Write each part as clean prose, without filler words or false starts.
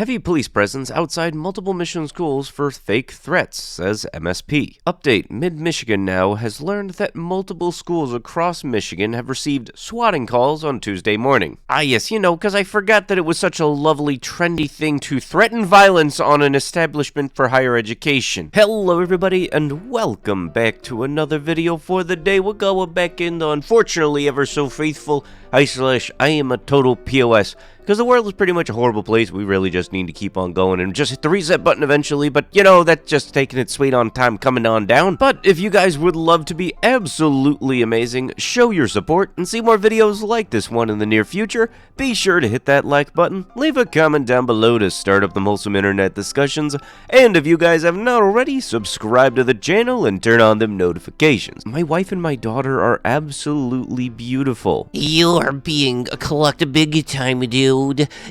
Heavy police presence outside multiple Michigan schools for fake threats, says MSP. Update: Mid-Michigan now has learned that multiple schools across Michigan have received swatting calls on Tuesday morning. Yes, because I forgot that it was such a lovely, trendy thing to threaten violence on an establishment for higher education. Hello everybody, and welcome back to another video for the day. We're going back in the unfortunately ever so faithful iamatotalPOS. Because the world is pretty much a horrible place. We really just need to keep on going and just hit the reset button eventually. But, that's just taking it sweet on time coming on down. But if you guys would love to be absolutely amazing, show your support, and see more videos like this one in the near future, be sure to hit that like button, leave a comment down below to start up the wholesome internet discussions, and if you guys have not already, subscribe to the channel and turn on them notifications. My wife and my daughter are absolutely beautiful. You are being collected big time, dude.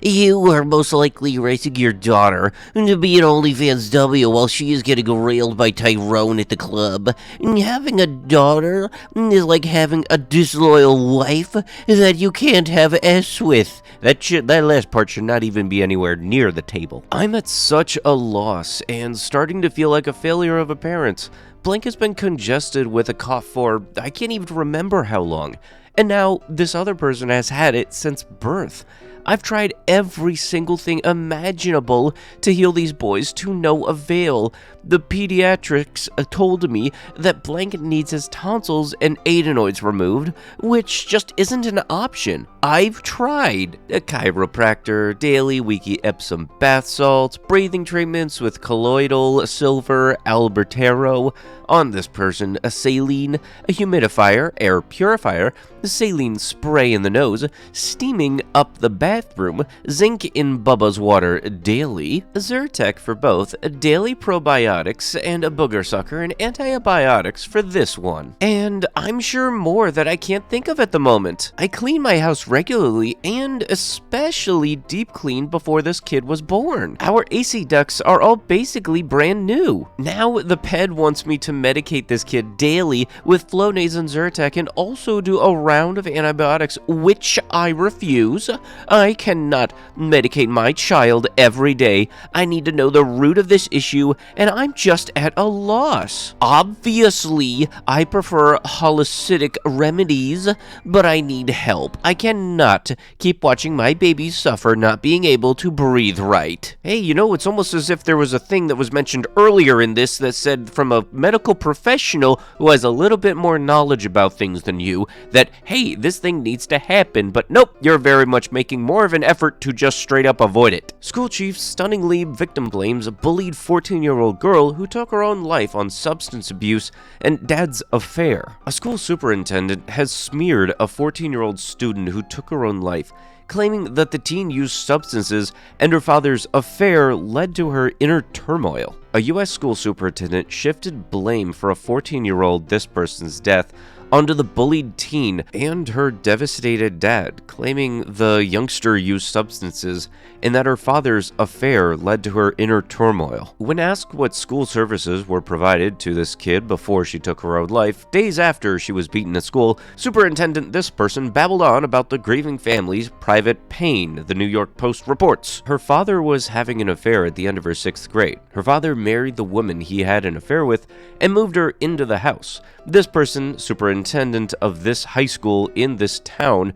You are most likely raising your daughter to be an OnlyFans W while she is getting railed by Tyrone at the club. Having a daughter is like having a disloyal wife that you can't have S with. That last part should not even be anywhere near the table. I'm at such a loss and starting to feel like a failure of a parent. Blank has been congested with a cough for I can't even remember how long. And now this other person has had it since birth. I've tried every single thing imaginable to heal these boys to no avail. The pediatrics told me that Blank needs his tonsils and adenoids removed, which just isn't an option. I've tried a chiropractor, daily weekly Epsom bath salts, breathing treatments with colloidal silver albertero on this person, a saline, a humidifier, air purifier, the saline spray in the nose, steaming up the bathroom, zinc in Bubba's water daily, Zyrtec for both, daily probiotics, and a booger sucker and antibiotics for this one. And I'm sure more that I can't think of at the moment. I clean my house regularly and especially deep clean before this kid was born. Our AC ducts are all basically brand new. Now the ped wants me to medicate this kid daily with Flonase and Zyrtec and also do a round of antibiotics, which I refuse. I cannot medicate my child every day. I need to know the root of this issue, and I'm just at a loss. Obviously, I prefer holistic remedies, but I need help. I cannot keep watching my baby suffer not being able to breathe right. Hey, it's almost as if there was a thing that was mentioned earlier in this that said from a medical professional who has a little bit more knowledge about things than you that, hey, this thing needs to happen, but nope, you're very much making more of an effort to just straight up avoid it. School chief stunningly victim blames a bullied 14-year-old girl who took her own life on substance abuse and dad's affair. A school superintendent has smeared a 14-year-old student who took her own life, claiming that the teen used substances and her father's affair led to her inner turmoil. A U.S. school superintendent shifted blame for a 14-year-old this person's death onto the bullied teen and her devastated dad, claiming the youngster used substances and that her father's affair led to her inner turmoil. When asked what school services were provided to this kid before she took her own life, days after she was beaten at school, Superintendent this person babbled on about the grieving family's private pain, the New York Post reports. Her father was having an affair at the end of her 6th grade. Her father married the woman he had an affair with and moved her into the house. This person, superintendent of this high school in this town,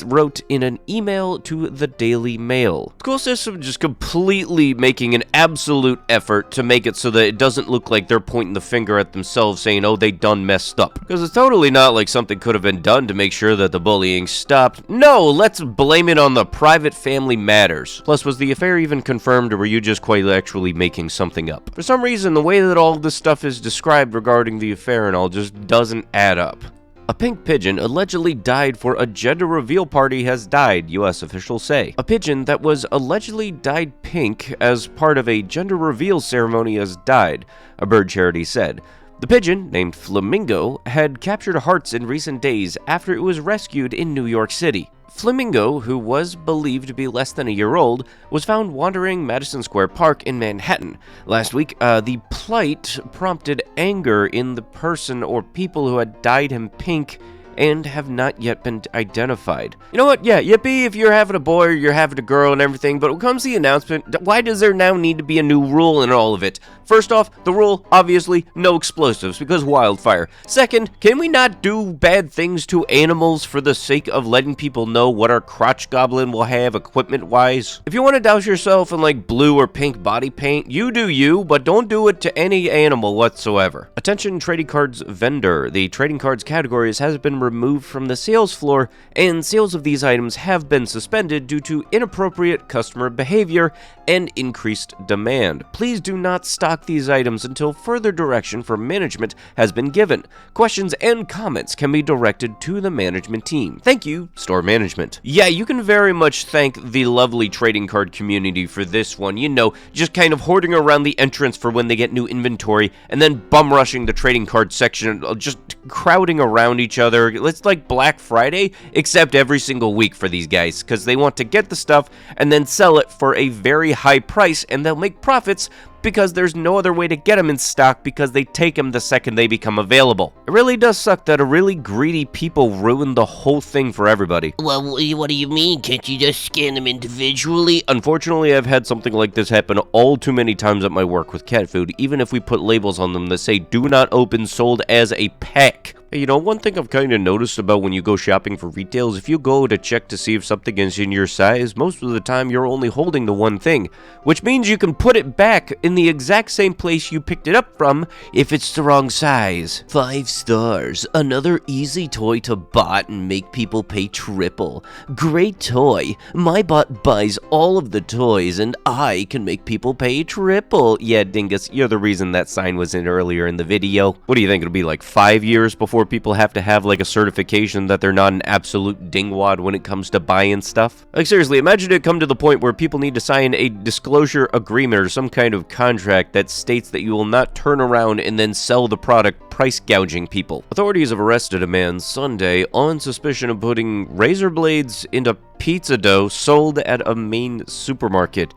wrote in an email to the Daily Mail. School system just completely making an absolute effort to make it so that it doesn't look like they're pointing the finger at themselves saying, oh, they done messed up. Because it's totally not like something could have been done to make sure that the bullying stopped. No, let's blame it on the private family matters. Plus, was the affair even confirmed, or were you just quite actually making something up? For some reason, the way that all this stuff is described regarding the affair and all just doesn't add up. A pink pigeon allegedly died for a gender reveal party has died, U.S. officials say. A pigeon that was allegedly dyed pink as part of a gender reveal ceremony has died, a bird charity said. The pigeon, named Flamingo, had captured hearts in recent days after it was rescued in New York City. Flamingo, who was believed to be less than a year old, was found wandering Madison Square Park in Manhattan. Last week, the plight prompted anger in the person or people who had dyed him pink and have not yet been identified. You know what? Yeah, yippee if you're having a boy or you're having a girl and everything, but when it comes to the announcement, why does there now need to be a new rule in all of it? First off, the rule, obviously, no explosives, because wildfire. Second, can we not do bad things to animals for the sake of letting people know what our crotch goblin will have equipment-wise? If you want to douse yourself in like blue or pink body paint, you do you, but don't do it to any animal whatsoever. Attention trading cards vendor. The trading cards categories has been removed from the sales floor, and sales of these items have been suspended due to inappropriate customer behavior and increased demand. Please do not stock these items until further direction from management has been given. Questions and comments can be directed to the management team. Thank you, store management. Yeah, you can very much thank the lovely trading card community for this one. You know, just kind of hoarding around the entrance for when they get new inventory, and then bum rushing the trading card section, just crowding around each other. It's like Black Friday, except every single week for these guys, because they want to get the stuff and then sell it for a very high price, and they'll make profits because there's no other way to get them in stock because they take them the second they become available. It really does suck that a really greedy people ruin the whole thing for everybody. Well, what do you mean? Can't you just scan them individually? Unfortunately, I've had something like this happen all too many times at my work with cat food, even if we put labels on them that say do not open, sold as a pack. Hey, you know, one thing I've kind of noticed about when you go shopping for retail is if you go to check to see if something is in your size, most of the time you're only holding the one thing, which means you can put it back in the exact same place you picked it up from if it's the wrong size. 5 stars. Another easy toy to bot and make people pay triple. Great toy. My bot buys all of the toys and I can make people pay triple. Yeah, Dingus, you're the reason that sign was in earlier in the video. What do you think, it'll be like 5 years before people have to have like a certification that they're not an absolute dingwad when it comes to buying stuff? Like seriously, imagine it come to the point where people need to sign a disclosure agreement or some kind of contract that states that you will not turn around and then sell the product price gouging people. Authorities have arrested a man Sunday on suspicion of putting razor blades into pizza dough sold at a Maine supermarket.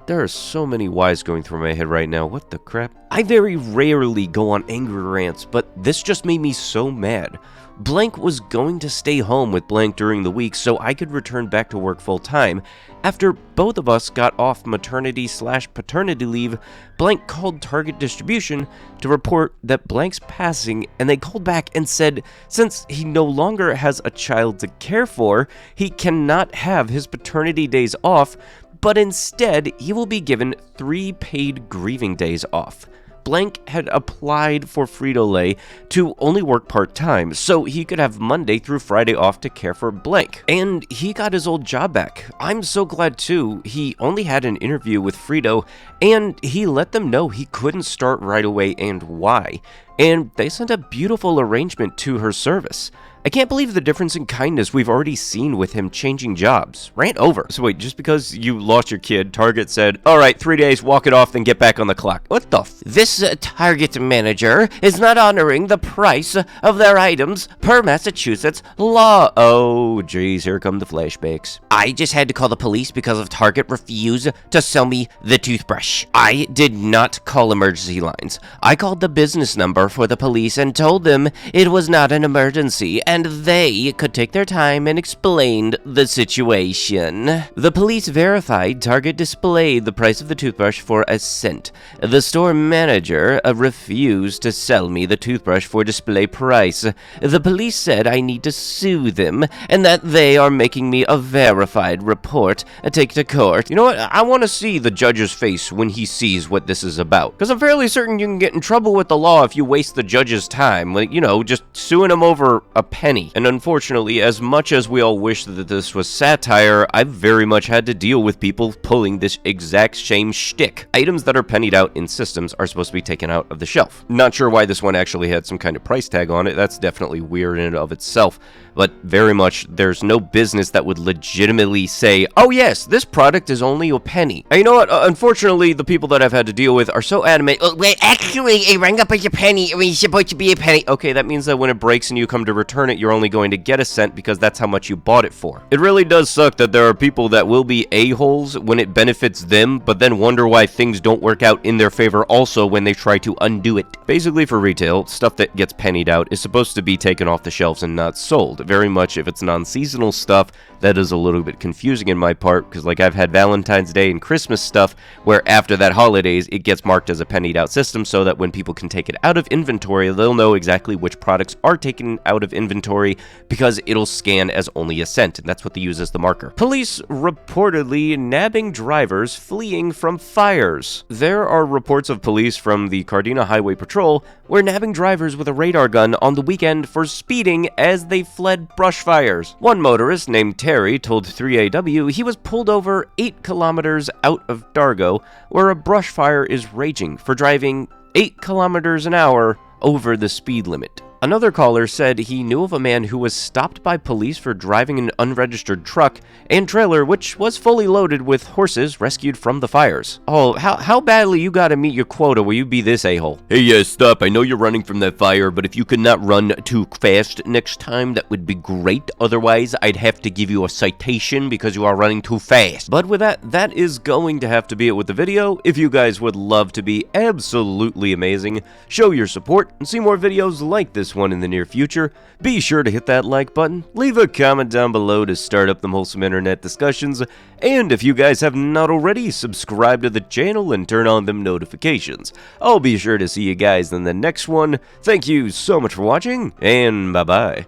There are so many whys going through my head right now. What the crap? I very rarely go on angry rants, but this just made me so mad. Blank was going to stay home with Blank during the week so I could return back to work full time. After both of us got off maternity/paternity leave, Blank called Target Distribution to report that Blank's passing, and they called back and said since he no longer has a child to care for, he cannot have his paternity days off, but instead he will be given 3 paid grieving days off. Blank had applied for Frito-Lay to only work part-time, so he could have Monday through Friday off to care for Blank. And he got his old job back. I'm so glad too. He only had an interview with Frito, and he let them know he couldn't start right away and why. And they sent a beautiful arrangement to her service. I can't believe the difference in kindness we've already seen with him changing jobs. Rant over. So wait, just because you lost your kid, Target said, all right, 3 days, walk it off, then get back on the clock. What the f? This Target manager is not honoring the price of their items per Massachusetts law. Oh, geez, here come the flashbacks. I just had to call the police because of Target refused to sell me the toothbrush. I did not call emergency lines. I called the business number for the police and told them it was not an emergency and they could take their time and explained the situation. The police verified Target displayed the price of the toothbrush for a cent. The store manager refused to sell me the toothbrush for display price. The police said I need to sue them and that they are making me a verified report take to court. You know what? I want to see the judge's face when he sees what this is about, because I'm fairly certain you can get in trouble with the law if you waste the judge's time, like, you know, just suing him over a penny. And unfortunately, as much as we all wish that this was satire, I've very much had to deal with people pulling this exact same shtick. Items that are pennied out in systems are supposed to be taken out of the shelf. Not sure why this one actually had some kind of price tag on it. That's definitely weird in and of itself. But very much, there's no business that would legitimately say, oh yes, this product is only a penny. And you know what? Unfortunately, the people that I've had to deal with are so adamant. Wait, actually, it rang up as a penny. I mean, it's supposed to be a penny. Okay, that means that when it breaks and you come to return it, limit, you're only going to get a cent because that's how much you bought it for. It really does suck that there are people that will be a-holes when it benefits them, but then wonder why things don't work out in their favor also when they try to undo it. Basically for retail, stuff that gets pennied out is supposed to be taken off the shelves and not sold. Very much if it's non-seasonal stuff, that is a little bit confusing in my part, because like I've had Valentine's Day and Christmas stuff where after that holidays it gets marked as a pennied out system so that when people can take it out of inventory, they'll know exactly which products are taken out of inventory because it'll scan as only a cent, and that's what they use as the marker. Police reportedly nabbing drivers fleeing from fires. There are reports of police from the Cardina Highway Patrol were nabbing drivers with a radar gun on the weekend for speeding as they fled brush fires. One motorist named Terry told 3AW he was pulled over 8 kilometers out of Dargo, where a brush fire is raging, for driving 8 kilometers an hour over the speed limit. Another caller said he knew of a man who was stopped by police for driving an unregistered truck and trailer which was fully loaded with horses rescued from the fires. Oh, how badly you gotta meet your quota will you be this a-hole? Hey, yeah, stop. I know you're running from that fire, but if you could not run too fast next time, that would be great. Otherwise, I'd have to give you a citation because you are running too fast. But with that is going to have to be it with the video. If you guys would love to be absolutely amazing, show your support, and see more videos like this one in the near future, be sure to hit that like button, leave a comment down below to start up them wholesome internet discussions, and if you guys have not already, subscribe to the channel and turn on them notifications. I'll be sure to see you guys in the next one. Thank you so much for watching, and bye-bye.